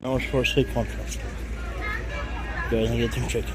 Millersport Sweet Corn Festival. Go ahead and get some chicken.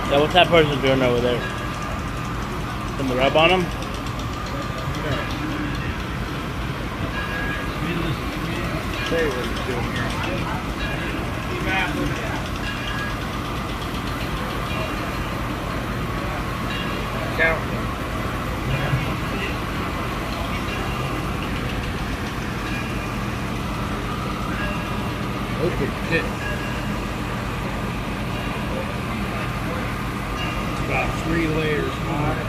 Yeah, what's that person doing over there? Putting the rub on him? Say what he's doing here. Count them. Open pit. About 3 layers high.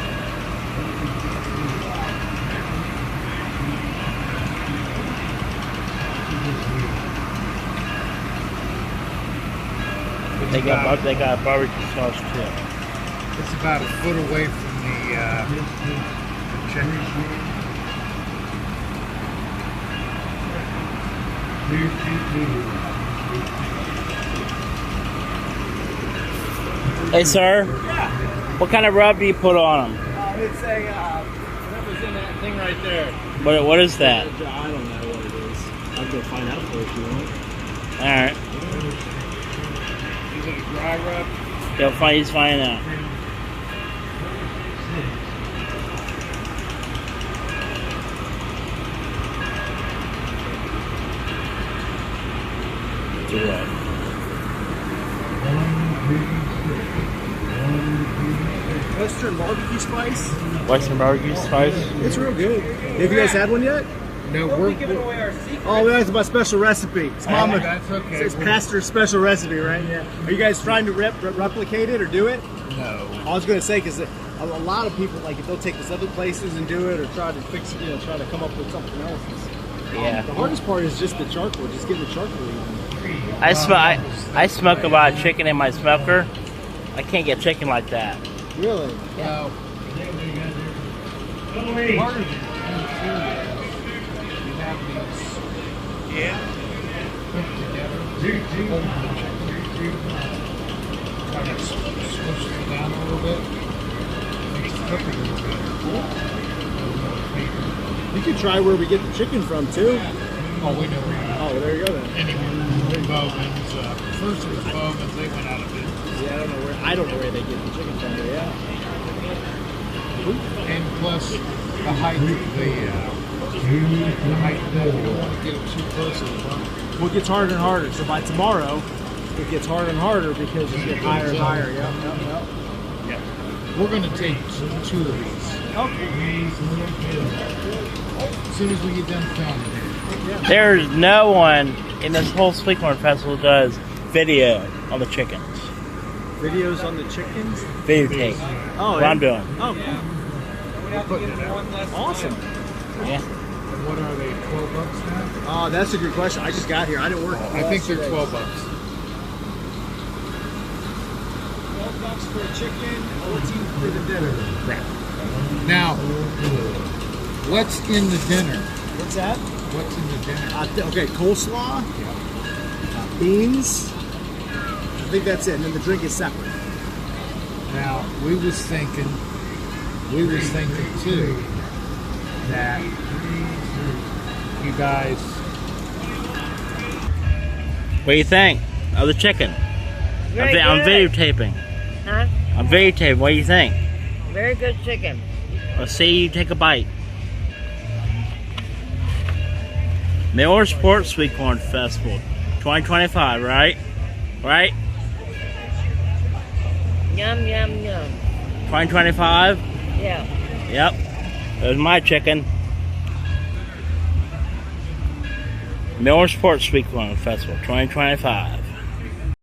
They got barbecue sauce too. It's about a foot away from the chicken. Hey, sir. Yeah. What kind of rub do you put on them? It's a that was in that thing right there. What is that? I don't know what it is. I'll go find out for you if you want. All right. Is it a dry rub? He's finding out. It's a rub. Western barbecue spice. Western barbecue spice. It's real good. Have you guys had one yet? No, we're giving away our secret. Oh, that's my special recipe. It's Mama. That's okay. It's Pastor's special recipe, right? Yeah. Are you guys trying to replicate it or do it? No. I was going to say because a lot of people like if they'll take this other places and do it or try to fix it, try to come up with something else. Yeah. The hardest part is just the charcoal, just getting the charcoal even. I smoke a lot of chicken in my smoker. I can't get chicken like that. Really? Yeah. Part of it, you have these put together, hold the chicken, kind of switch it down a little bit, makes it cook a little better. You could try where we get the chicken from too. Oh, we know where. Oh, there you go then. Anyway, Bowman's. First it was Bowman's, they went out of business. Yeah, I don't know where they get the chicken from, but yeah. And plus the height of the height of that, you don't want to get it too close to the front. Well, it gets harder and harder. So by tomorrow, it gets harder and harder because you get higher and higher. Yep. Yeah. We're going to take 2 of these. Okay. As soon as we get done filming it. There's no one in this whole Sweet Corn Festival does video on the chickens. Videos on the chickens? Videotape. Oh, What I'm doing. Oh, awesome. Yeah. And what are they, 12 bucks now? Oh, that's a good question. I just got here. I didn't work. I think they're 12 bucks. $12 for a chicken, 14 for the dinner. Right. Now, what's in the dinner? What's that? What's in the dinner? Okay, coleslaw, beans. I think that's it. And then the drink is separate. Now, we was thinking too, that you guys. What do you think of the chicken? I'm videotaping. Huh? I'm videotaping. What do you think? Very good chicken. Let's see you take a bite. Millersport Sweet Corn Festival 2025, right? Right? Yum, yum, yum. 2025? Yeah. Yep. There's my chicken. Millersport Sweet Corn Festival 2025.